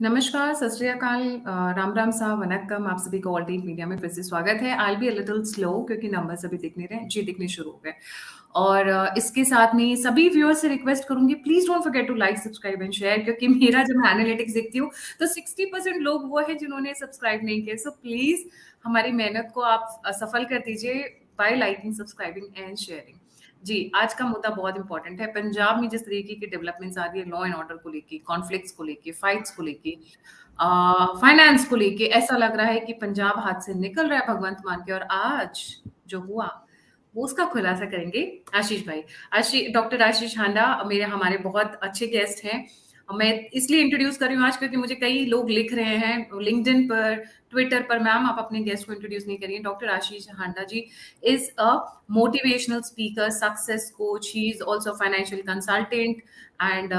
नमस्कार, सत श्री अकाल, राम राम साहब, वनक्कम। आप सभी को ऑल टीम मीडिया में फिर से स्वागत है। आई बी अ लिटिल स्लो क्योंकि नंबर्स अभी दिख नहीं रहे। जी, दिखने शुरू हो गए। और इसके साथ में सभी व्यूअर्स से रिक्वेस्ट करूंगी, please don't forget to like, subscribe and share, क्योंकि मेरा जब मैं एनालिटिक्स देखती हूँ तो 60% लोग वो है जिन्होंने सब्सक्राइब नहीं किया। सो प्लीज हमारी मेहनत को आप सफल कर दीजिए by liking, subscribing and sharing. जी, आज का मुद्दा बहुत इंपॉर्टेंट है। पंजाब में जिस तरीके की डेवलपमेंट्स आ रही है, लॉ एंड ऑर्डर को लेके, कॉन्फ्लिक्ट्स को लेके, फाइट्स को लेके, फाइनेंस को लेके, ऐसा लग रहा है कि पंजाब हाथ से निकल रहा है भगवंत मान के। और आज जो हुआ वो उसका खुलासा करेंगे आशीष भाई। डॉक्टर आशीष हांडा मेरे हमारे बहुत अच्छे गेस्ट हैं। मैं इसलिए इंट्रोड्यूस कर रही हूँ आज क्योंकि मुझे कई लोग लिख रहे हैं लिंक्डइन पर, ट्विटर पर, मैम आप अपने गेस्ट को इंट्रोड्यूस नहीं करिए। Doctor Ashish Handa ji is a motivational speaker, success coach, he is also financial consultant and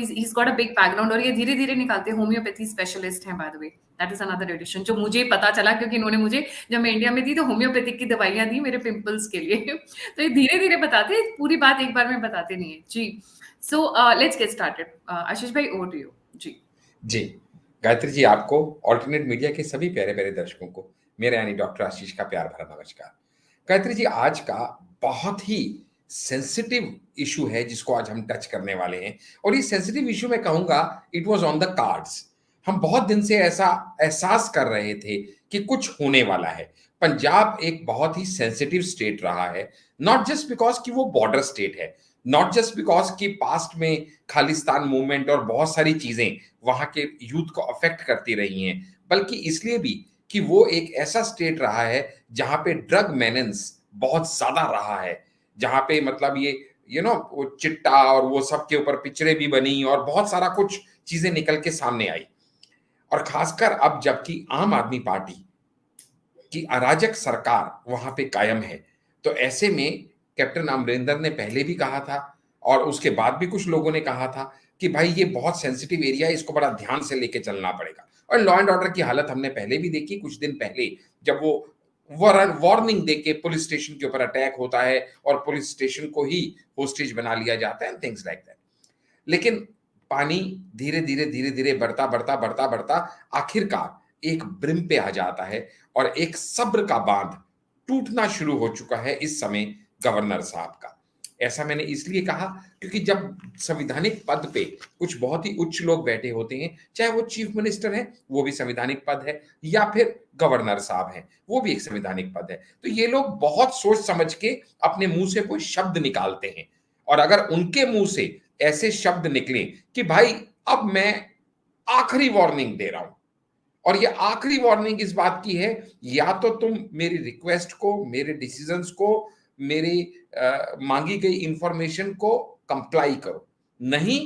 he's got a big background। और ये धीरे धीरे निकालते होम्योपैथी स्पेशलिस्ट हैं, bye the way. That is another edition जो मुझे पता चला, क्योंकि इन्होंने मुझे जब मैं इंडिया में थी तो होम्योपैथिक की दवाइयां दी मेरे पिंपल्स के लिए। तो ये धीरे धीरे बताते, पूरी बात एक बार में बताते नहीं है जी। So let's get started. Ashish भाई, ओवर टू यू। जी जी, गायत्री जी, आपको ऑल्टरनेट मीडिया के सभी प्यारे प्यारे दर्शकों को मेरे यानी डॉक्टर आशीष का प्यार भरा नमस्कार। गायत्री जी, आज का बहुत ही सेंसिटिव इशू है जिसको आज हम टच करने वाले हैं। और ये सेंसिटिव इशू मैं कहूंगा it was on the cards. हम बहुत दिन से ऐसा एहसास कर रहे थे कि कुछ होने वाला है। पंजाब एक बहुत ही सेंसिटिव स्टेट रहा है, नॉट जस्ट बिकॉज कि वो बॉर्डर स्टेट है, नॉट जस्ट बिकॉज कि पास्ट में खालिस्तान मूवमेंट और बहुत सारी चीजें वहां के यूथ को अफेक्ट करती रही हैं, बल्कि इसलिए भी कि वो एक ऐसा स्टेट रहा है जहां पे ड्रग मेनेंस बहुत ज्यादा रहा है, जहां पे मतलब ये वो चिट्टा और वो सब के ऊपर पिक्चरें भी बनी और बहुत सारा कुछ चीजें निकल के सामने आई। और खासकर अब जबकि आम आदमी पार्टी की अराजक सरकार वहां पे कायम है, तो ऐसे में कैप्टन अमरिंदर ने पहले भी कहा था और उसके बाद भी कुछ लोगों ने कहा था कि भाई ये बहुत सेंसिटिव एरिया है, इसको बड़ा ध्यान से लेके चलना पड़ेगा। और लॉ एंड ऑर्डर की हालत हमने पहले भी देखी कुछ दिन पहले, जब वो वार्निंग देके पुलिस स्टेशन के ऊपर अटैक होता है और पुलिस स्टेशन को ही होस्टेज बना लिया जाता है, थिंग्स लाइक दैट। लेकिन पानी धीरे धीरे धीरे धीरे बढ़ता बढ़ता बढ़ता बढ़ता आखिरकार एक ब्रिम पे आ जाता है और एक सब्र का बांध टूटना शुरू हो चुका है इस समय गवर्नर साहब का। ऐसा मैंने इसलिए कहा क्योंकि जब संवैधानिक पद पे कुछ बहुत ही उच्च लोग बैठे होते हैं, चाहे वो चीफ मिनिस्टर है, वो भी संवैधानिक पद है, या फिर गवर्नर साहब हैं, वो भी एक संवैधानिक पद है, तो ये लोग बहुत सोच समझ के अपने मुंह से कोई शब्द निकालते हैं। और अगर उनके मुंह से ऐसे शब्द निकले कि भाई अब मैं आखिरी वार्निंग दे रहा हूं, और ये आखिरी वार्निंग इस बात की है, या तो तुम मेरी रिक्वेस्ट को, मेरे डिसीजंस को, मेरी मांगी गई इंफॉर्मेशन को कंप्लाई करो, नहीं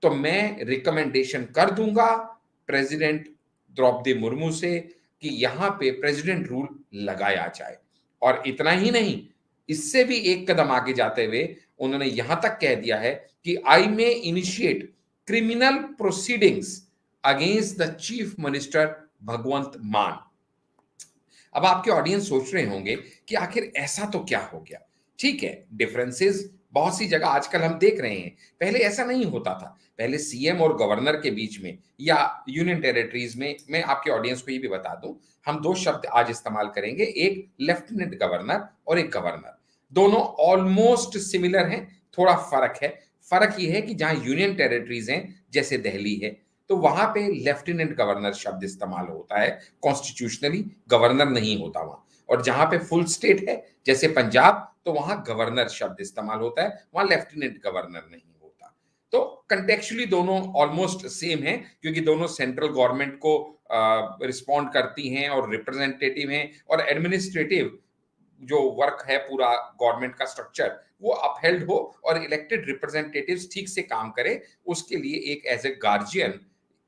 तो मैं रिकमेंडेशन कर दूंगा प्रेसिडेंट द्रौपदी मुर्मू से कि यहां पे प्रेसिडेंट रूल लगाया जाए। और इतना ही नहीं, इससे भी एक कदम आगे जाते हुए उन्होंने यहां तक कह दिया है कि I may initiate criminal proceedings against the chief minister Bhagwant Mann. अब आपके ऑडियंस सोच रहे होंगे कि आखिर ऐसा तो क्या हो गया। ठीक है, डिफरेंसेस बहुत सी जगह आजकल हम देख रहे हैं, पहले ऐसा नहीं होता था। पहले सीएम और गवर्नर के बीच में या यूनियन टेरिटरीज में, मैं आपके ऑडियंस को ये भी बता दूं, हम दो शब्द आज इस्तेमाल करेंगे, एक लेफ्टिनेंट गवर्नर और एक गवर्नर। दोनों ऑलमोस्ट सिमिलर हैं, थोड़ा फर्क है। फर्क ये है कि जहां यूनियन टेरिटरीज हैं जैसे दिल्ली है, तो वहां पे लेफ्टिनेंट गवर्नर शब्द इस्तेमाल होता है, कॉन्स्टिट्यूशनली गवर्नर नहीं होता वहां। और जहां पे फुल स्टेट है जैसे पंजाब, तो वहां गवर्नर शब्द इस्तेमाल होता है, वहां लेफ्टिनेंट गवर्नर नहीं होता। तो कंटेक्चुअली दोनों ऑलमोस्ट सेम है, क्योंकि दोनों सेंट्रल गवर्नमेंट को रिस्पॉन्ड करती हैं और रिप्रेजेंटेटिव हैं, और एडमिनिस्ट्रेटिव जो वर्क है पूरा गवर्नमेंट का स्ट्रक्चर वो अपहेल्ड हो और इलेक्टेड रिप्रेजेंटेटिव्स ठीक से काम करें, उसके लिए एक एज ए गार्जियन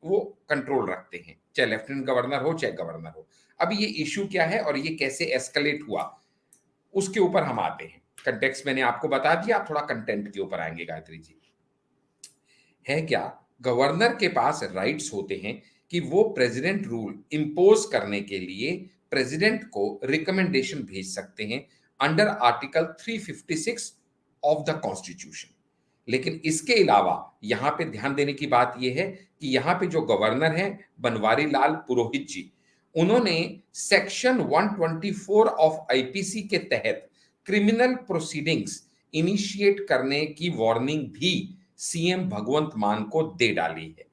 वो कंट्रोल रखते हैं, चाहे लेफ्टिनेंट गवर्नर हो चाहे गवर्नर हो। अब ये इश्यू क्या है और ये कैसे एस्केलेट हुआ, उसके ऊपर हम आते हैं। कंटेक्स्ट मैंने आपको बता दिया, आप थोड़ा कंटेंट के ऊपर आएंगे गायत्री जी। है क्या, गवर्नर के पास राइट्स होते हैं कि वो प्रेसिडेंट रूल इंपोज करने के लिए प्रेसिडेंट को रिकमेंडेशन भेज सकते हैं under article 356 of the constitution. लेकिन इसके अलावा यहाँ पे ध्यान देने की बात यह है कि यहाँ पे जो गवर्नर हैं बनवारी लाल पुरोहित जी, उन्होंने सेक्शन 124 ऑफ आईपीसी के तहत क्रिमिनल प्रोसीडिंग्स इनिशिएट करने की वार्निंग भी सीएम भगवंत मान को दे डाली है।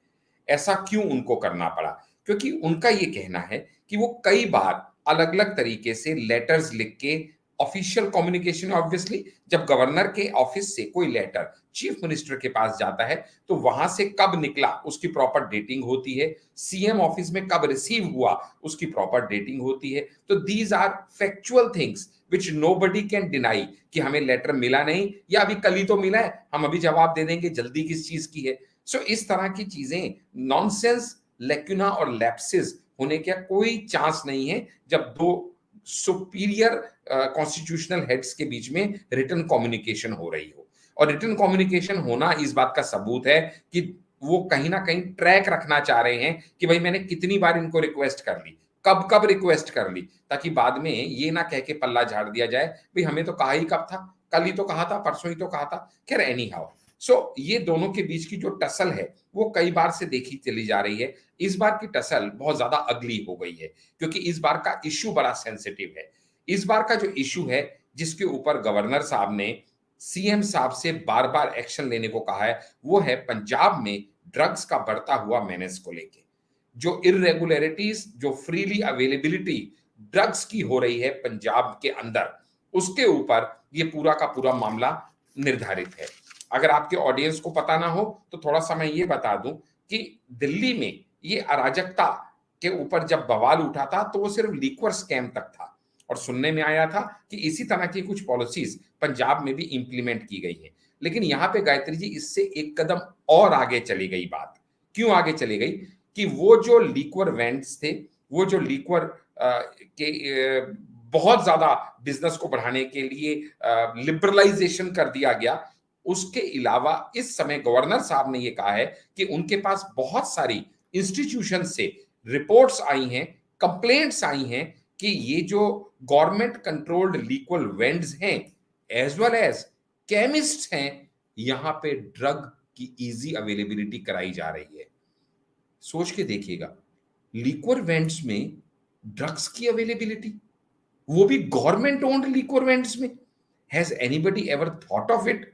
ऐसा क्यों उनको करना पड़ा? क्योंकि उनका ये कहना है कि वो कई बार अलग अलग तरीके से लेटर्स लिख के ऑफिशियल कम्युनिकेशन, ऑब्वियसली जब गवर्नर के ऑफिस से कोई लेटर चीफ मिनिस्टर के पास जाता है तो वहां से कब निकला उसकी प्रॉपर डेटिंग होती है, सीएम ऑफिस में कब रिसीव हुआ उसकी प्रॉपर डेटिंग होती है। तो these are factual things which nobody can deny कि हमें लेटर मिला नहीं या अभी कल ही तो मिला है, हम अभी जवाब दे देंगे, जल्दी किस चीज की है। सो इस तरह की चीजें, नॉनसेंस, लेक्यूना और लैप्सेस होने का कोई चांस नहीं है जब दो सुपीरियर कॉन्स्टिट्यूशनल हेड्स के बीच में रिटन कम्युनिकेशन हो रही हो। और रिटन कम्युनिकेशन होना इस बात का सबूत है कि वो कहीं ना कहीं ट्रैक रखना चाह रहे हैं कि भाई मैंने कितनी बार इनको रिक्वेस्ट कर ली, कब कब रिक्वेस्ट कर ली, ताकि बाद में ये ना कह के पल्ला झाड़ दिया जाए भाई हमें तो कहा ही कब था, कल ही तो कहा था, परसों ही तो कहा था। खैर एनी हाउ, सो ये दोनों के बीच की जो टसल है वो कई बार से देखी चली जा रही है। इस बार की टसल बहुत ज्यादा अगली हो गई है क्योंकि इस बार का इश्यू बड़ा सेंसिटिव है। इस बार का जो इश्यू है जिसके ऊपर गवर्नर साहब ने सीएम साहब से बार बार एक्शन लेने को कहा है, वो है पंजाब में ड्रग्स का बढ़ता हुआ मेनेस को लेके। जो इरेगुलरिटीज, जो फ्रीली अवेलेबिलिटी ड्रग्स की हो रही है पंजाब के अंदर, उसके ऊपर ये पूरा का पूरा मामला निर्धारित है। अगर आपके ऑडियंस को पता ना हो तो थोड़ा सा मैं ये बता दूं कि दिल्ली में ये अराजकता के ऊपर जब बवाल उठा था तो वो सिर्फ लिक्वर स्कैम तक था और सुनने में आया था कि इसी तरह की कुछ पॉलिसीज पंजाब में भी इंप्लीमेंट की गई है। लेकिन यहाँ पे गायत्री जी इससे एक कदम और आगे चली गई बात। क्यों आगे चली गई? कि वो जो लिक्वर वेंड्स थे, वो जो लिक्वर के बहुत ज्यादा बिजनेस को बढ़ाने के लिए लिबरलाइजेशन कर दिया गया, उसके अलावा इस समय गवर्नर साहब ने यह कहा है कि उनके पास बहुत सारी इंस्टीट्यूशन से रिपोर्ट्स आई हैं, कंप्लेंट्स आई हैं कि ये जो गवर्नमेंट कंट्रोल्ड लिक्विड वेंड्स हैं एज वेल एज केमिस्ट हैं, यहां पे ड्रग की इजी अवेलेबिलिटी कराई जा रही है। सोच के देखिएगा, लिक्विड वेंड्स में ड्रग्स की अवेलेबिलिटी, वो भी गवर्नमेंट ओन्ड लिक्विड वेंड्स में। Has anybody ever thought of it?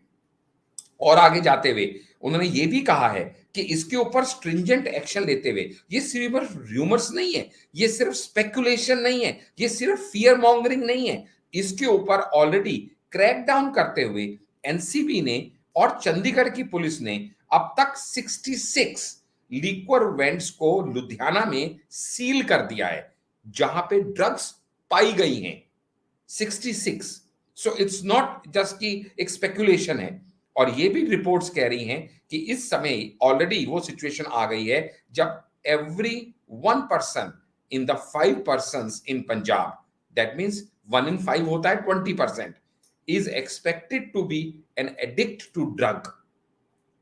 और आगे जाते हुए उन्होंने ये भी कहा है कि इसके ऊपर स्ट्रिंजेंट एक्शन लेते हुए, ये सिर्फ रूमर्स नहीं है, ये सिर्फ स्पेकुलेशन नहीं है, ये सिर्फ फियर मॉन्गरिंग नहीं है, इसके ऊपर ऑलरेडी क्रैकडाउन करते हुए एनसीबी ने और चंडीगढ़ की पुलिस ने अब तक 66 लिक्वर वेंट्स को लुधियाना में सील कर दिया है जहां पे ड्रग्स पाई गई हैं। 66। सो इट्स नॉट जस्ट कि एक स्पेकुलेशन है। और ये भी रिपोर्ट्स कह रही हैं कि इस समय ऑलरेडी वो सिचुएशन आ गई है जब every 1% in the 5 persons in Punjab, that means 1 in 5 होता है 20%, is expected to be an addict to drug.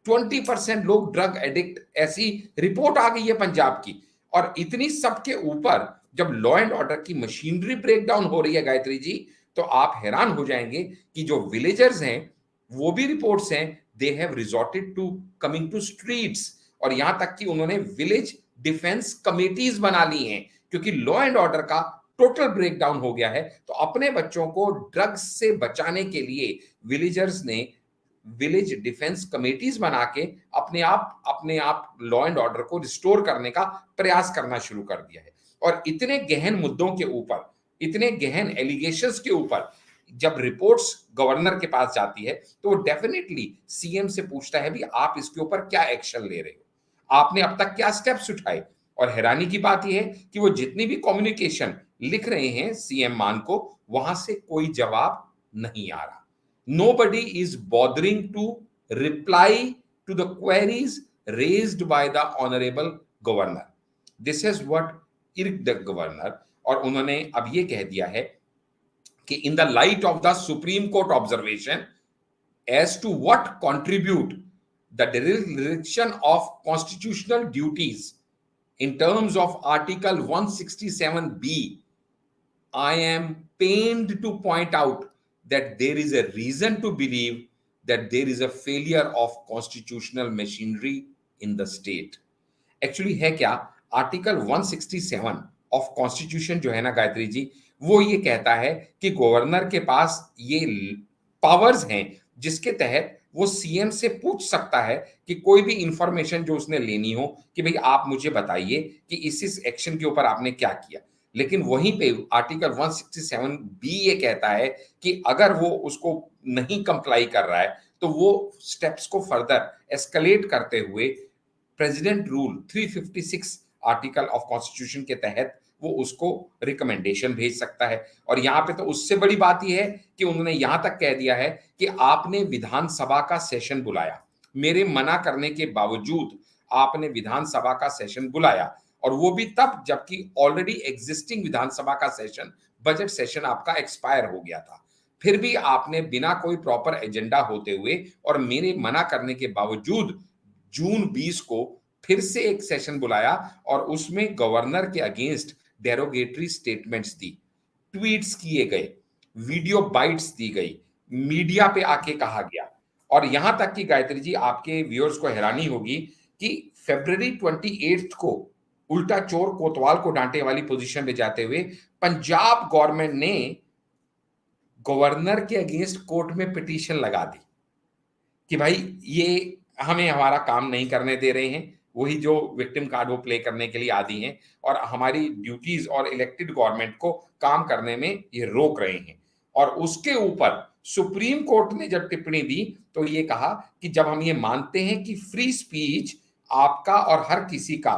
20% लोग ड्रग एडिक्ट, ऐसी रिपोर्ट आ गई है पंजाब की। और इतनी सबके ऊपर जब लॉ एंड ऑर्डर की मशीनरी ब्रेकडाउन हो रही है गायत्री जी, तो आप हैरान हो जाएंगे कि जो विलेजर्स हैं, वो भी रिपोर्ट्स हैं, they have resorted to coming to streets. और यहां तक कि उन्होंने विलेज डिफेंस कमेटीज बना ली हैं क्योंकि लॉ एंड ऑर्डर का टोटल ब्रेकडाउन हो गया है। तो अपने बच्चों को ड्रग्स से बचाने के लिए विलेजर्स ने विलेज डिफेंस कमेटीज बना के अपने आप लॉ एंड ऑर्डर को रिस्टोर करने का प्रयास करना शुरू कर दिया है। और इतने गहन मुद्दों के ऊपर, इतने गहन एलिगेशंस के ऊपर जब रिपोर्ट्स गवर्नर के पास जाती है तो वो डेफिनेटली सीएम से पूछता है भी आप इसके ऊपर क्या एक्शन ले रहे हो, आपने अब तक क्या स्टेप्स उठाए। और हैरानी की बात यह है कि वो जितनी भी कम्युनिकेशन लिख रहे हैं सीएम मान को, वहां से कोई जवाब नहीं आ रहा। Nobody is bothering to reply to the queries raised by the honorable governor. This is what irked the governor. और उन्होंने अब ये कह दिया है कि in the light of the Supreme Court observation as to what contribute the dereliction of constitutional duties in terms of Article 167B, I am pained to point out that there is a reason to believe that there is a failure of constitutional machinery in the state. Actually है क्या, article 167 of constitution जो है ना गायत्री जी, वो ये कहता है कि गवर्नर के पास ये पावर्स हैं जिसके तहत वो सीएम से पूछ सकता है कि कोई भी इंफॉर्मेशन जो उसने लेनी हो कि भाई आप मुझे बताइए कि इस एक्शन के ऊपर आपने क्या किया। लेकिन वहीं पे आर्टिकल 167 बी ये कहता है कि अगर वो उसको नहीं कंप्लाई कर रहा है तो वो स्टेप्स को फर्दर एस्केलेट करते हुए president rule 356 article of constitution के तहत वो उसको रिकमेंडेशन भेज सकता है। और यहां पे तो उससे बड़ी बात यह है कि उन्होंने यहां तक कह दिया है कि आपने विधानसभा का सेशन बुलाया, मेरे मना करने के बावजूद आपने विधानसभा का सेशन बुलाया, और वो भी तब जबकि ऑलरेडी एग्जिस्टिंग विधानसभा का सेशन, बजट सेशन आपका एक्सपायर हो गया था, फिर भी आपने बिना कोई प्रॉपर एजेंडा होते हुए और मेरे मना करने के बावजूद जून 20 को फिर से एक सेशन बुलाया और उसमें गवर्नर के अगेंस्ट डेरोगेटरी स्टेटमेंट्स दी, ट्वीट्स किए गए, वीडियो बाइट्स दी गई, मीडिया पे आके कहा गया। और यहां तक कि गायत्री जी, आपके व्यूअर्स को हैरानी होगी कि फरवरी 28 को उल्टा चोर कोतवाल को डांटे वाली पोजीशन में जाते हुए पंजाब गवर्नमेंट ने गवर्नर के अगेंस्ट कोर्ट में पिटीशन लगा दी कि भाई ये हमें हमारा काम नहीं करने दे रहे हैं, वही जो विक्टिम कार्ड वो प्ले करने के लिए आदी हैं और हमारी ड्यूटीज और इलेक्टेड गवर्नमेंट को काम करने में ये रोक रहे हैं। और उसके ऊपर सुप्रीम कोर्ट ने जब टिप्पणी दी तो ये कहा कि जब हम ये मानते हैं कि फ्री स्पीच आपका और हर किसी का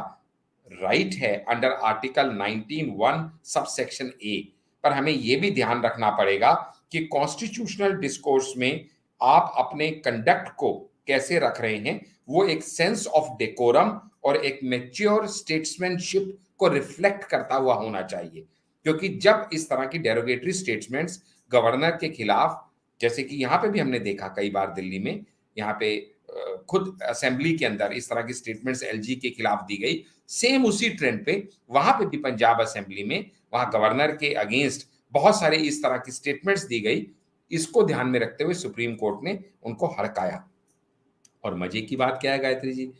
राइट है अंडर आर्टिकल 19(1) सबसेक्शन ए, पर हमें यह भी ध्यान रखना पड़ेगा कि कॉन्स्टिट्यूशनल डिस्कोर्स में आप अपने कंडक्ट को कैसे रख रहे हैं, वो एक सेंस ऑफ डेकोरम और एक मैच्योर स्टेट्समैनशिप को रिफ्लेक्ट करता हुआ होना चाहिए। क्योंकि जब इस तरह की डेरोगेटरी स्टेटमेंट्स गवर्नर के खिलाफ, जैसे कि यहां पे भी हमने देखा कई बार दिल्ली में, यहाँ पे खुद असेंबली के अंदर इस तरह की स्टेटमेंट्स एलजी के खिलाफ दी गई, सेम उसी ट्रेंड पे वहां पे भी पंजाब असेंबली में वहां गवर्नर के अगेंस्ट बहुत सारे इस तरह की स्टेटमेंट्स दी गई। इसको ध्यान में रखते हुए सुप्रीम कोर्ट ने उनको हड़काया। और मजे की बात क्या है गायत्री जी,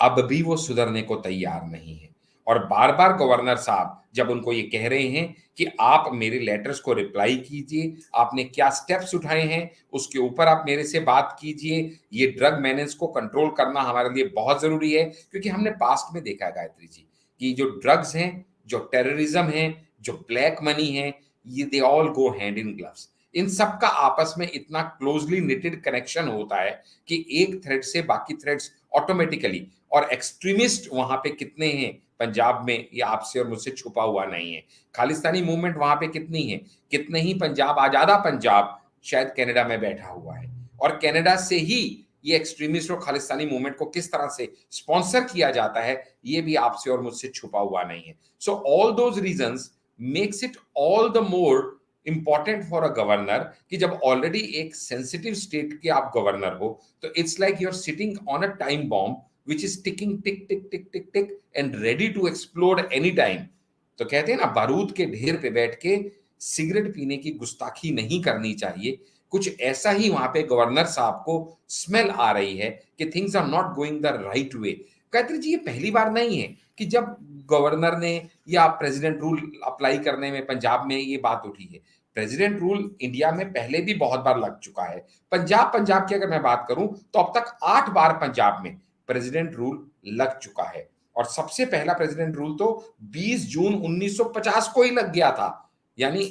अब भी वो सुधरने को तैयार नहीं है और बार बार गवर्नर साहब जब उनको ये कह रहे हैं कि आप मेरे लेटर्स को रिप्लाई कीजिए, आपने क्या स्टेप्स उठाए हैं उसके ऊपर आप मेरे से बात कीजिए, ये ड्रग मैनेज को कंट्रोल करना हमारे लिए बहुत जरूरी है। क्योंकि हमने पास्ट में देखा है गायत्री जी कि जो ड्रग्स हैं, जो टेररिज्म है, जो ब्लैक मनी है, ये they all go hand in gloves. इन सब का आपस में इतना क्लोजली निटेड कनेक्शन होता है कि एक थ्रेड से बाकी थ्रेड्स ऑटोमेटिकली, और एक्सट्रीमिस्ट वहां पे कितने हैं पंजाब में, ये आपसे और मुझसे छुपा हुआ नहीं है। खालिस्तानी मूवमेंट वहां पे कितनी है, कितने ही पंजाब, आजादा पंजाब शायद कनाडा में बैठा हुआ है, और कनाडा से ही ये एक्सट्रीमिस्ट और खालिस्तानी मूवमेंट को किस तरह से स्पॉन्सर किया जाता है, ये भी आपसे और मुझसे छुपा हुआ नहीं है। So all those reasons makes it all the more important for a governor कि जब ऑलरेडी एक सेंसिटिव स्टेट के आप गवर्नर हो तो it's like you are sitting on a time bomb which is ticking tick tick tick tick tick and ready to explode any time। तो कहते हैं ना, बारूद के ढेर पे बैठ के सिगरेट पीने की गुस्ताखी नहीं करनी चाहिए। कुछ ऐसा ही वहां पे गवर्नर साहब को स्मेल आ रही है कि things are not going the right way. कहते जी ये पहली बार नहीं है कि जब गवर्नर ने या प्रेसिडेंट रूल अप्लाई करने में पंजाब में ये बात उठी है। प्रेसिडेंट रूल इंडिया में पहले भी बहुत बार लग चुका है। पंजाब की अगर मैं बात करूं तो अब तक 8 बार पंजाब में प्रेसिडेंट रूल लग चुका है। और सबसे पहला प्रेसिडेंट रूल तो 20 जून 1950 को ही लग गया था, यानी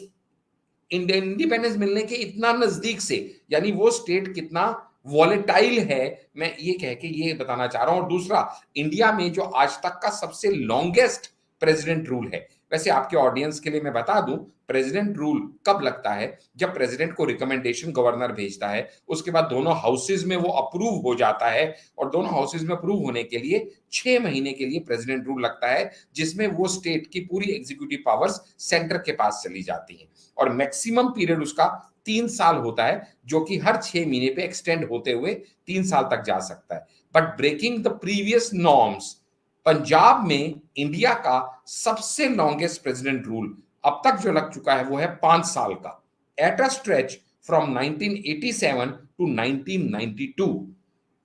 इंडिपेंडेंस मिलने के इतना नजदीक से। यानी वो स्टेट कितना वॉलेटाइल है, मैं ये कह के ये बताना चाह रहा हूं। और दूसरा, इंडिया में जो आज तक का सबसे लॉन्गेस्ट प्रेसिडेंट रूल है। वैसे आपके ऑडियंस के लिए मैं बता दूं, प्रेसिडेंट रूल कब लगता है, जब प्रेसिडेंट को रिकमेंडेशन गवर्नर भेजता है, उसके बाद दोनों हाउसेज में वो अप्रूव हो जाता है, और दोनों हाउसेज में अप्रूव होने के लिए 6 महीने के लिए प्रेसिडेंट रूल लगता है, जिसमें वो स्टेट की पूरी एग्जीक्यूटिव पावर्स सेंटर के पास चली जाती हैं। और मैक्सिमम पीरियड उसका 3 साल होता है, जो कि हर 6 महीने पे एक्सटेंड होते हुए 3 साल तक जा सकता है। But breaking the previous norms, Punjab में इंडिया का सबसे लॉन्गेस्ट प्रेसिडेंट रूल अब तक जो लग चुका है वो है 5 साल का। At a stretch from 1987 to 1992।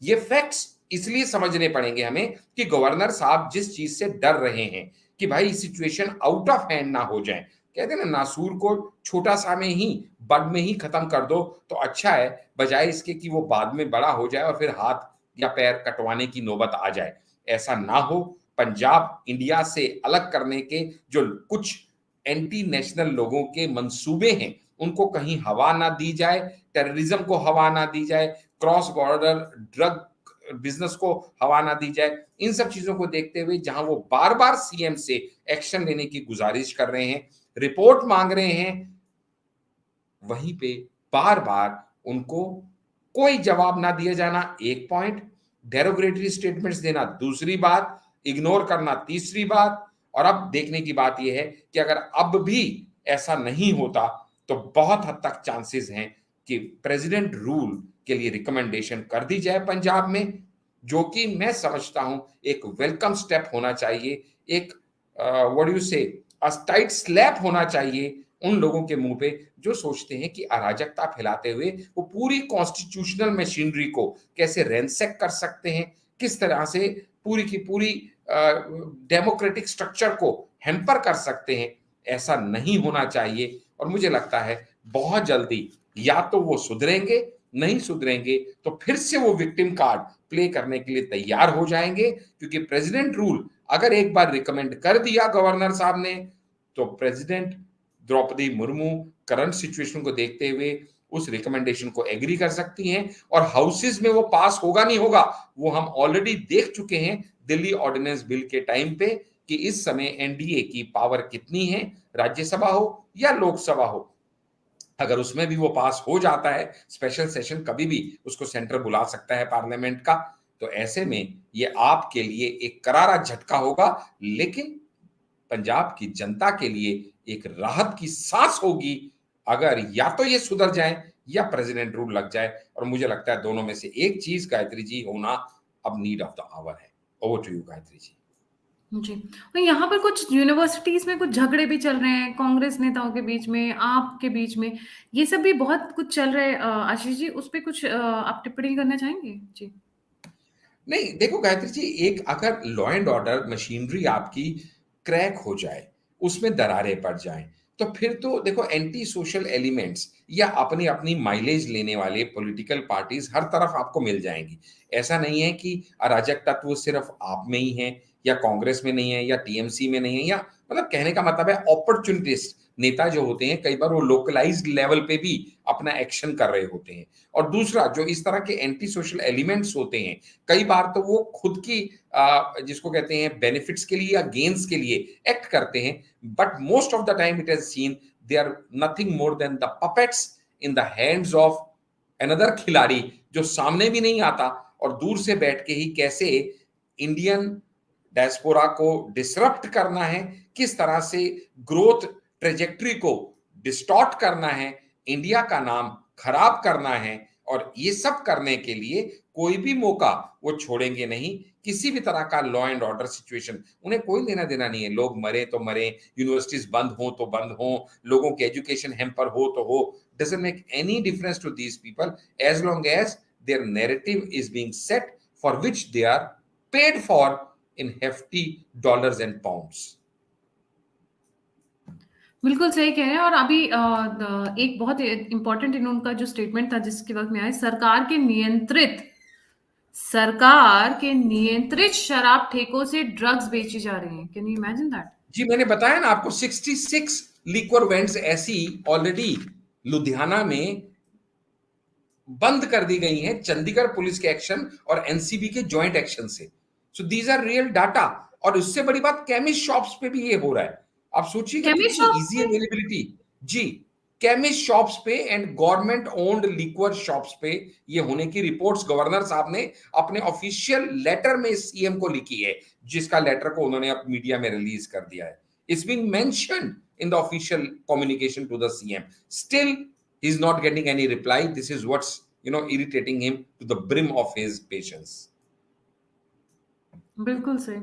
ये फैक्ट्स इसलिए समझने पड़ेंगे हमें कि गवर्नर साहब जिस चीज से डर रहे हैं कि भाई सिचुएशन आउट ऑफ हैंड ना हो जाए, कहते हैं ना नासूर को छोटा सा में ही बड में ही खत्म कर दो तो अच्छा है, बजाय इसके कि वो बाद में बड़ा हो जाए और फिर हाथ या पैर कटवाने की नौबत आ जाए। ऐसा ना हो। पंजाब इंडिया से अलग करने के जो कुछ एंटी नेशनल लोगों के मंसूबे हैं उनको कहीं हवा ना दी जाए, टेररिज्म को हवा ना दी जाए, क्रॉस बॉर्डर ड्रग बिजनेस को हवा ना दी जाए। इन सब चीजों को देखते हुए जहां वो बार बार सीएम से एक्शन लेने की गुजारिश कर रहे हैं, रिपोर्ट मांग रहे हैं, वहीं पे बार बार उनको कोई जवाब ना दिया जाना एक पॉइंट, डेरोगेटरी स्टेटमेंट्स देना दूसरी बात, इग्नोर करना तीसरी बात। और अब देखने की बात यह है कि अगर अब भी ऐसा नहीं होता तो बहुत हद तक चांसेस हैं कि प्रेसिडेंट रूल के लिए रिकमेंडेशन कर दी जाए पंजाब में, जो कि मैं समझता हूं एक वेलकम स्टेप होना चाहिए, एक व्हाट यू से टाइट स्लैप होना चाहिए उन लोगों के मुंह पे जो सोचते हैं कि अराजकता फैलाते हुए वो पूरी कॉन्स्टिट्यूशनल मशीनरी को कैसे रैंसैक कर सकते हैं, किस तरह से पूरी की पूरी डेमोक्रेटिक स्ट्रक्चर को हैम्पर कर सकते हैं। ऐसा नहीं होना चाहिए और मुझे लगता है बहुत जल्दी या तो वो सुधरेंगे, नहीं सुधरेंगे तो फिर से वो विक्टिम कार्ड प्ले करने के लिए तैयार हो जाएंगे, क्योंकि प्रेसिडेंट रूल अगर एक बार रिकमेंड कर दिया गवर्नर साहब ने तो president Droupadi Murmu current situation को देखते हुए उस रिकमेंडेशन को एग्री कर सकती हैं और हाउसेस में वो पास होगा नहीं होगा वो हम ऑलरेडी देख चुके हैं दिल्ली ऑर्डिनेंस बिल के टाइम पे कि इस समय एनडीए की पावर कितनी है, राज्यसभा हो या लोकसभा हो। अगर उसमें भी वो पास हो जाता है, स्पेशल सेशन कभी भी उसको सेंटर बुला सकता है पार्लियामेंट का, तो ऐसे में ये आपके लिए एक करारा झटका होगा, लेकिन पंजाब की जनता के लिए एक राहत की सांस होगी अगर या तो ये सुधर जाए या प्रेसिडेंट रूल लग जाए। और मुझे लगता है दोनों में से एक चीज गायत्री जी होना अब नीड ऑफ द आवर है। Over to you Gayatri ji. जी। और यहाँ पर कुछ यूनिवर्सिटीज में कुछ झगड़े भी चल रहे हैं कांग्रेस नेताओं के बीच में, आपके बीच में, ये सब भी बहुत कुछ चल रहा है। आशीष जी, उस पे कुछ आप टिप्पणी करना चाहेंगे? जी। नहीं देखो गायत्री जी, एक अगर लॉ एंड ऑर्डर मशीनरी आपकी क्रैक हो जाए, उसमें दरारें पड़ जाएं, तो फिर तो देखो एंटी सोशल एलिमेंट्स या अपनी अपनी माइलेज लेने वाले पॉलिटिकल पार्टीज हर तरफ आपको मिल जाएंगी। ऐसा नहीं है कि अराजक तत्व सिर्फ आप में ही है या कांग्रेस में नहीं है या टीएमसी में नहीं है, या मतलब कहने का मतलब है अपॉर्चुनिटिस्ट नेता जो होते हैं कई बार वो लोकलाइज्ड लेवल पे भी अपना एक्शन कर रहे होते हैं। और दूसरा जो इस तरह के एंटी सोशल एलिमेंट्स होते हैं, कई बार तो वो खुद की जिसको कहते हैं बेनिफिट्स के लिए या गेन्स के लिए एक्ट करते हैं, but most of the time it is seen they are nothing more than the puppets in the hands of another खिलाड़ी जो सामने भी नहीं आता और दूर से बैठ के ही कैसे इंडियन डायस्पोरा को डिसरप्ट करना है, किस तरह से ग्रोथ ट्रेजेक्ट्री को डिस्टॉर्ट करना है, इंडिया का नाम खराब करना है, और ये सब करने के लिए कोई भी मौका वो छोड़ेंगे नहीं। किसी भी तरह का लॉ एंड ऑर्डर सिचुएशन उन्हें कोई लेना देना नहीं है। लोग मरे तो मरे, यूनिवर्सिटीज बंद हो तो बंद हो, लोगों के एजुकेशन हैम्पर हो तो हो, doesn't make any difference to these people as long as their narrative is being set for which they are paid for in hefty dollars and pounds। बिल्कुल सही कह रहे हैं। और अभी एक बहुत इंपॉर्टेंट इनका जो स्टेटमेंट था जिसके वक्त में आया, सरकार के नियंत्रित शराब ठेकों से ड्रग्स बेची जा रही हैं। Can you imagine that? जी मैंने बताया ना आपको 66 लिक्वर वेंट्स ऐसी ऑलरेडी लुधियाना में बंद कर दी गई हैं चंडीगढ़ पुलिस के एक्शन और एनसीबी के जॉइंट एक्शन से। So these are real data. और उससे बड़ी बात केमिस्ट शॉप्स पे भी ये हो रहा है। आप सोचिएगा केमिस्ट कितनी शॉप्स इजी पे? अवेलेबिलिटी। जी, केमिस्ट शॉप्स पे and government owned liquor shops पे ये होने की रिपोर्ट्स गवर्नर साहब ने अपने ऑफिशियल लेटर में सीएम को लिखी है, जिसका लेटर को उन्होंने अब मीडिया में रिलीज कर दिया है। It's being mentioned in the official communication to the CM. Still, he's not getting any reply. This is what's irritating him to the brim of his patience. बिल्कुल सही।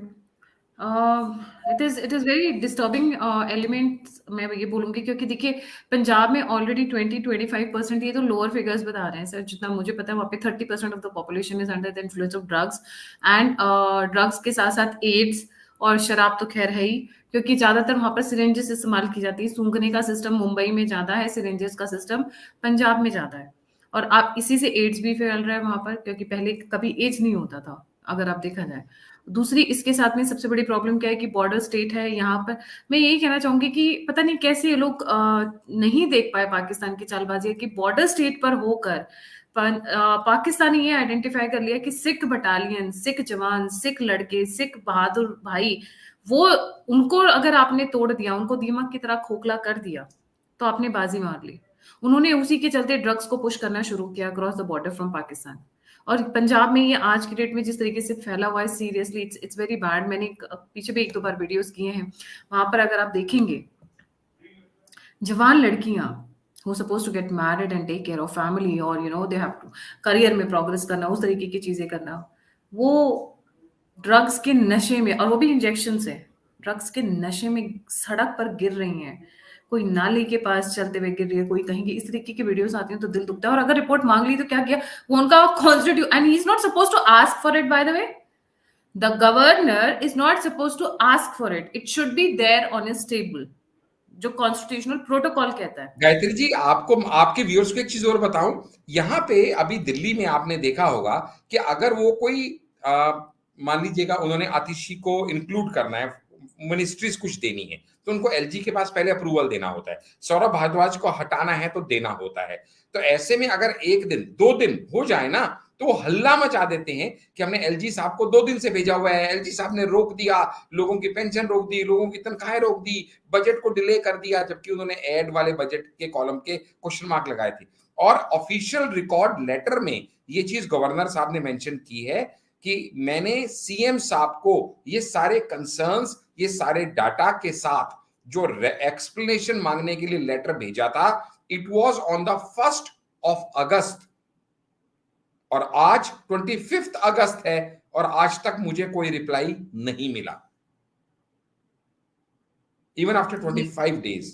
It is very disturbing element, मैं ये बोलूँगी, क्योंकि देखिए पंजाब में already 20-25%, ये तो लोअर फिगर्स बता रहे हैं सर, जितना मुझे पता है वहाँ पे 30% of the population is under the influence of drugs, and drugs के साथ साथ एड्स और शराब तो खैर है ही, क्योंकि ज़्यादातर वहाँ पर सिरेंजेस इस्तेमाल की जाती है। सूंघने का सिस्टम मुंबई में ज़्यादा है, सिरेंजेस का सिस्टम पंजाब में ज़्यादा है, और आप इसी से एड्स भी फैल रहा है वहाँ पर, क्योंकि पहले कभी एड्स नहीं होता था अगर आप देखा जाए। दूसरी इसके साथ में सबसे बड़ी प्रॉब्लम क्या है कि बॉर्डर स्टेट है यहाँ पर। मैं यही कहना चाहूंगी कि पता नहीं कैसे ये लोग नहीं देख पाए पाकिस्तान की चालबाजी, कि बॉर्डर स्टेट पर होकर पाकिस्तानी ये आइडेंटिफाई कर लिया कि सिख बटालियन, सिख जवान, सिख लड़के, सिख बहादुर भाई, वो उनको अगर आपने तोड़ दिया, उनको दीमक की तरह खोखला कर दिया, तो आपने बाजी मार ली। उन्होंने उसी के चलते ड्रग्स को पुश करना शुरू किया across the border from Pakistan. और पंजाब में ये आज की डेट में जिस तरीके से फैला हुआ है, seriously it's it's very bad. मैंने पीछे भी एक दो बार वीडियोस किए हैं, वहां पर अगर आप देखेंगे, जवान लड़कियां who supposed to get married and take care of family, और they have to करियर में प्रोग्रेस करना, उस तरीके की चीजें करना, वो ड्रग्स के नशे में, और वो भी इंजेक्शन से, ड्रग्स के नशे में सड़क पर गिर रही हैं। कोई नाली के पास चलते हुए गिर रही है, कोई कहीं की, इस तरीके की वीडियोस आती हैं तो दिल दुखता है। और अगर रिपोर्ट मांग ली तो क्या किया, वो उनका constitute, and he is not suppose to ask for it, by the way the governor is not suppose to ask for it, it should be there on his table, जो कॉन्स्टिट्यूशनल प्रोटोकॉल कहता है। गायत्री जी, आपको आपके viewers को एक चीज और बताऊं, यहाँ पे अभी दिल्ली में आपने देखा होगा कि अगर वो कोई मान लीजिएगा उन्होंने आतिशी को इंक्लूड करना है, मिनिस्ट्रीज कुछ देनी है, तो उनको एलजी के पास पहले अप्रूवल देना होता है, सौरभ भारद्वाज को हटाना है तो देना होता है। तो ऐसे में अगर एक दिन 2 दिन हो जाए ना, तो वो हल्ला मचा देते हैं कि हमने एलजी साहब को 2 दिन से भेजा हुआ है, एलजी साहब ने रोक दिया, लोगों की पेंशन रोक दी, लोगों की तनख्वाहें रोक दी, बजट को डिले कर दिया, जबकि उन्होंने एड वाले बजट के कॉलम के क्वेश्चन मार्क लगाए थे। और ऑफिशियल रिकॉर्ड लेटर में ये चीज गवर्नर साहब ने मेंशन की है कि मैंने सीएम साहब को ये सारे कंसर्न्स, ये सारे डाटा के साथ जो एक्सप्लेनेशन मांगने के लिए लेटर भेजा था, इट वाज ऑन द 1 अगस्त, और आज 25 अगस्त है, और आज तक मुझे कोई रिप्लाई नहीं मिला, इवन आफ्टर 25 days।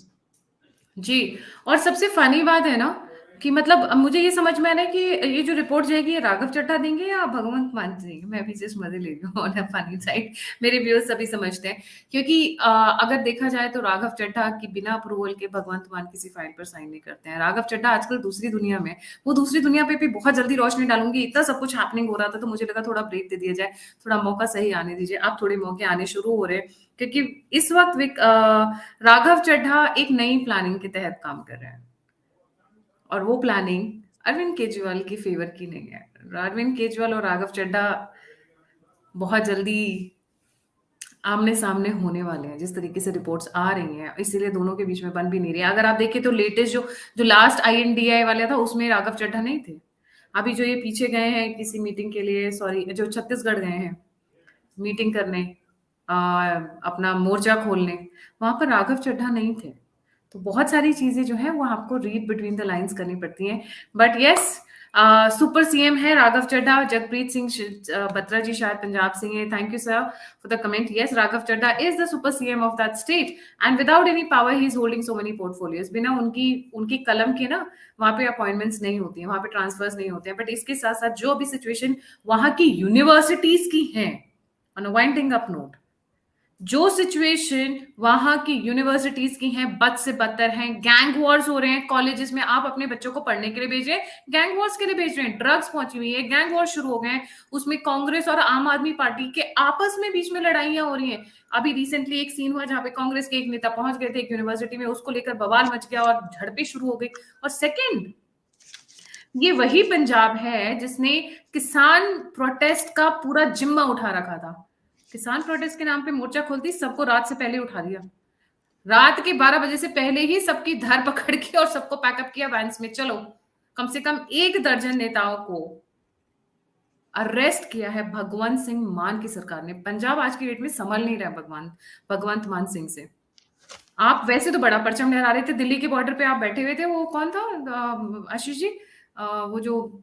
जी, और सबसे फनी बात है ना कि मतलब अब मुझे ये समझ में आ रहा है कि ये जो रिपोर्ट जाएगी, ये राघव चड्ढा देंगे या भगवंत मान देंगे। मैं अभी जस्ट मजे ले रही हूँ ऑन अ फनी साइड, मेरे व्यूअर्स सभी समझते हैं, क्योंकि अगर देखा जाए तो राघव चड्ढा की बिना अप्रूवल के भगवंत मान किसी फाइल पर साइन नहीं करते हैं। राघव चड्ढा आजकल दूसरी दुनिया में, वो दूसरी दुनिया पे भी बहुत जल्दी रोशनी डालूंगी, इतना सब कुछ हैपनिंग हो रहा था, तो मुझे लगा थोड़ा ब्रेक दे दिया जाए, थोड़ा मौका सही आने दीजिए। अब थोड़े मौके आने शुरू हो रहे हैं, क्योंकि इस वक्त राघव चड्ढा एक नई प्लानिंग के तहत काम कर रहे हैं, और वो प्लानिंग अरविंद केजरीवाल की फेवर की नहीं है। अरविंद केजरीवाल और राघव चड्ढा बहुत जल्दी आमने सामने होने वाले हैं, जिस तरीके से रिपोर्ट्स आ रही हैं, इसीलिए दोनों के बीच में बन भी नहीं रही है। अगर आप देखें तो लेटेस्ट जो जो लास्ट INDI वाला था, उसमें राघव चड्ढा नहीं थे। अभी जो ये पीछे गए हैं किसी मीटिंग के लिए, सॉरी, जो छत्तीसगढ़ गए हैं मीटिंग करने, अपना मोर्चा खोलने, वहां पर राघव चड्ढा नहीं थे। तो बहुत सारी चीजें जो है वो आपको रीड बिटवीन द लाइंस करनी पड़ती हैं। बट यस, सुपर सीएम है राघव चड्ढा। जगप्रीत सिंह बत्रा जी शायद पंजाब से हैं। Thank you sir for the comment. Yes, Raghav Chadha is the super CM of that state, and without any power he is holding so many portfolios. बिना उनकी उनकी कलम के ना वहां पे अपॉइंटमेंट्स नहीं होती हैं, वहां पे ट्रांसफर्स नहीं होते हैं। बट इसके साथ साथ जो अभी सिचुएशन वहां की यूनिवर्सिटीज की है, on a winding up note, जो सिचुएशन वहां की यूनिवर्सिटीज की हैं बद से बदतर हैं। गैंग वॉर्स हो रहे हैं कॉलेजेस में, आप अपने बच्चों को पढ़ने के लिए भेज रहे हैं, गैंग वॉर्स के लिए भेज रहे हैं। ड्रग्स पहुंची हुई है, गैंग वॉर्स शुरू हो गए हैं, उसमें कांग्रेस और आम आदमी पार्टी के आपस में बीच में लड़ाइयां हो रही हैं। अभी रिसेंटली एक सीन हुआ जहां पे कांग्रेस के एक नेता पहुंच गए थे एक यूनिवर्सिटी में, उसको लेकर बवाल मच गया और झड़पें शुरू हो गई। और सेकेंड, ये वही पंजाब है जिसने किसान प्रोटेस्ट का पूरा जिम्मा उठा रखा था। किसान प्रोटेस्ट के नाम पे मोर्चा खोलती, सबको रात से पहले उठा दिया, रात के 12 बजे से पहले ही सबकी धर पकड़ के और सबको पैकअप किया वैन्स में, चलो। कम से कम 1 दर्जन नेताओं को अरेस्ट किया है भगवंत सिंह मान की सरकार ने। पंजाब आज की डेट में संभल नहीं रहा भगवंत मान सिंह से। आप वैसे तो बड़ा परचम लहरा रहे थे, दिल्ली के बॉर्डर पे आप बैठे हुए थे, वो कौन था आशीष जी, वो जो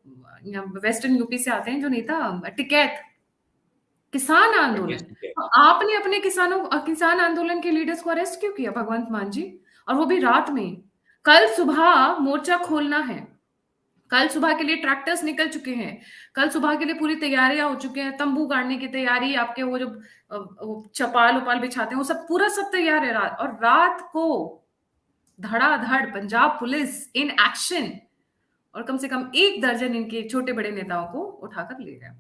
वेस्टर्न यूपी से आते हैं जो नेता, टिकैत, किसान आंदोलन, तो आपने अपने किसान आंदोलन के लीडर्स को अरेस्ट क्यों किया भगवंत मान जी, और वो भी रात में? कल सुबह मोर्चा खोलना है, कल सुबह के लिए ट्रैक्टर्स निकल चुके हैं, कल सुबह के लिए पूरी तैयारियां हो चुकी हैं, तंबू गाड़ने की तैयारी, आपके वो जो वो चपाल उपाल बिछाते हैं वो सब पूरा सब तैयार है रात, और रात को धड़ाधड़ पंजाब पुलिस इन एक्शन, और कम से कम 1 दर्जन इनके छोटे बड़े नेताओं को उठाकर ले गए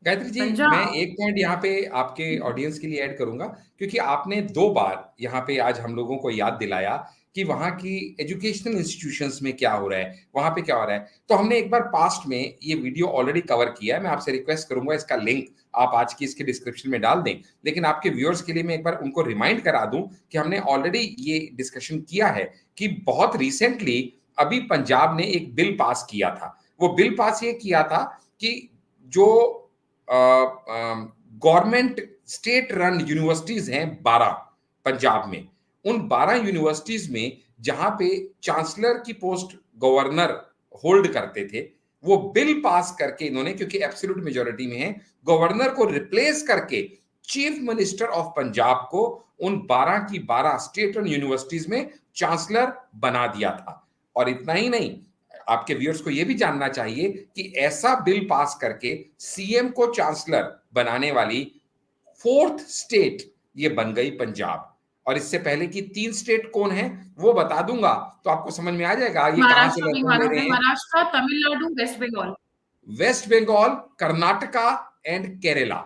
गायत्री जी, मैं पंजाब। एक पॉइंट यहाँ पे आपके ऑडियंस के लिए ऐड करूंगा, क्योंकि आपने 2 बार यहाँ पे आज हम लोगों को याद दिलाया कि वहाँ की एजुकेशनल इंस्टीट्यूशंस में क्या हो रहा है, वहाँ पे क्या हो रहा है। तो हमने एक बार पास्ट में ये वीडियो ऑलरेडी कवर किया है, मैं आपसे रिक्वेस्ट करूंगा इसका लिंक आप आज की इसके डिस्क्रिप्शन में डाल दें, लेकिन आपके व्यूअर्स के लिए मैं एक बार उनको रिमाइंड करा दूं कि हमने ऑलरेडी ये डिस्कशन किया है कि बहुत रिसेंटली अभी पंजाब ने एक बिल पास किया था। वो बिल पास ये किया था कि जो गवर्नमेंट स्टेट रन यूनिवर्सिटीज हैं 12 पंजाब में, उन 12 यूनिवर्सिटीज में जहां पे चांसलर की पोस्ट गवर्नर होल्ड करते थे, वो बिल पास करके इन्होंने, क्योंकि एब्सोल्यूट मेजोरिटी में है, गवर्नर को रिप्लेस करके चीफ मिनिस्टर ऑफ पंजाब को उन 12 की 12 स्टेट रन यूनिवर्सिटीज में चांसलर बना दिया था। और इतना ही नहीं, आपके व्यूअर्स को यह भी जानना चाहिए कि ऐसा बिल पास करके सीएम को चांसलर बनाने वाली 4th स्टेट ये बन गई पंजाब। और इससे पहले की 3 स्टेट कौन है वो बता दूंगा, तो आपको समझ में आ जाएगा ये कहां से महाराष्ट्र, लेसन ले रहे हैं। Maharashtra, Tamil Nadu, West Bengal, West Bengal, Karnataka and Kerala,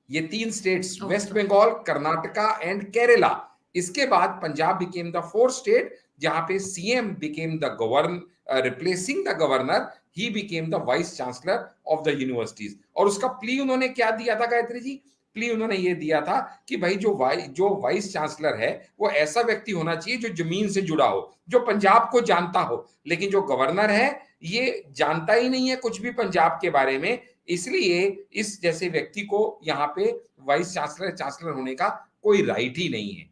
ये 3 states, West Bengal, Karnataka and Kerala. इसके बाद Punjab became the 4th state, जहां पे CM became the governor, replacing the governor, he became the vice chancellor of the universities. और उसका प्ली उन्होंने क्या दिया था गायत्री जी? प्ली उन्होंने ये दिया था कि भाई जो वाइस चांसलर है वो ऐसा व्यक्ति होना चाहिए जो जमीन से जुड़ा हो, जो पंजाब को जानता हो, लेकिन जो गवर्नर है ये जानता ही नहीं है कुछ भी पंजाब के बारे में, इसलिए इस जैसे व्यक्ति को यहाँ पे वाइस चांसलर होने का कोई राइट ही नहीं है।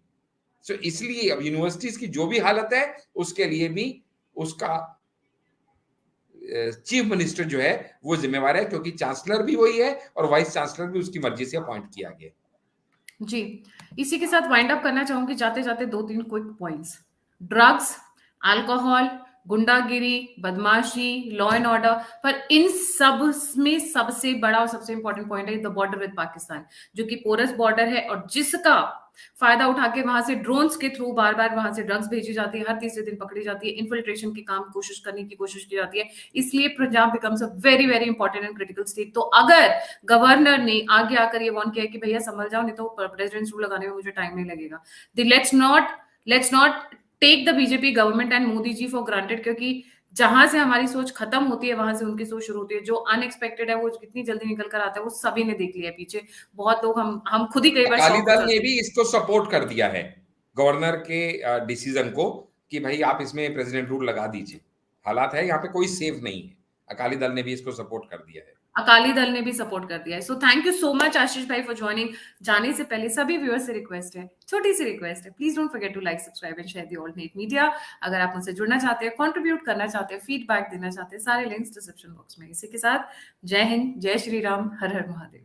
सो इसलिए अब यूनिवर्सिटीज की जो भी हालत है उसके लिए भी उसका चीफ मिनिस्टर जो है वो जिम्मेवार है, क्योंकि चांसलर भी वही है और वाइस चांसलर भी उसकी मर्जी से अपॉइंट किया गया। जी, इसी के साथ वाइंड अप करना चाहूंगी जाते जाते 2-3 क्विक पॉइंट्स। ड्रग्स, अल्कोहल, गुंडागिरी, बदमाशी, लॉ एंड ऑर्डर, पर इन सब में सबसे बड़ा और सबसे इंपॉर्टेंट पॉइंट है द बॉर्डर विद पाकिस्तान, जो कि पोरस बॉर्डर है और जिसका फायदा उठा के वहां से ड्रोन्स के थ्रू बार बार वहां से ड्रग्स भेजी जाती है, हर तीसरे दिन पकड़ी जाती है, इन्फिल्ट्रेशन के काम कोशिश करने की कोशिश की जाती है। इसलिए Punjab becomes a very very important and critical state. तो अगर गवर्नर ने आगे आकर ये वार्न किया कि भैया संभल जाओ, नहीं तो प्रेसिडेंट रूल लगाने में मुझे टाइम नहीं लगेगा, let's not take the BJP government and Modi ji for granted, क्योंकि जहां से हमारी सोच खत्म होती है वहां से उनकी सोच शुरू होती है। जो अनएक्सपेक्टेड है वो कितनी जल्दी निकल कर आता है वो सभी ने देख लिया है पीछे। बहुत लोग हम खुद ही कई बार अकाली शॉक हो दल जाते ने हैं। भी इसको सपोर्ट कर दिया है, गवर्नर के डिसीजन को, कि भाई आप इसमें प्रेसिडेंट रूल लगा दीजिए। हालात है यहाँ पे कोई सेफ नहीं है, अकाली दल ने भी इसको सपोर्ट कर दिया है। अकाली दल ने भी सपोर्ट कर दिया है। So thank you so much Ashish भाई फॉर ज्वाइनिंग। जाने से पहले सभी व्यूअर्स से रिक्वेस्ट है, छोटी सी रिक्वेस्ट है, please don't forget to like, subscribe and share the alternate media. अगर आप मुझसे जुड़ना चाहते हैं, कंट्रीब्यूट करना चाहते हैं, फीडबैक देना चाहते हैं, सारे लिंक्स डिस्क्रिप्शन बॉक्स में। इसी के साथ जय हिंद, जय श्री राम, हर हर महादेव।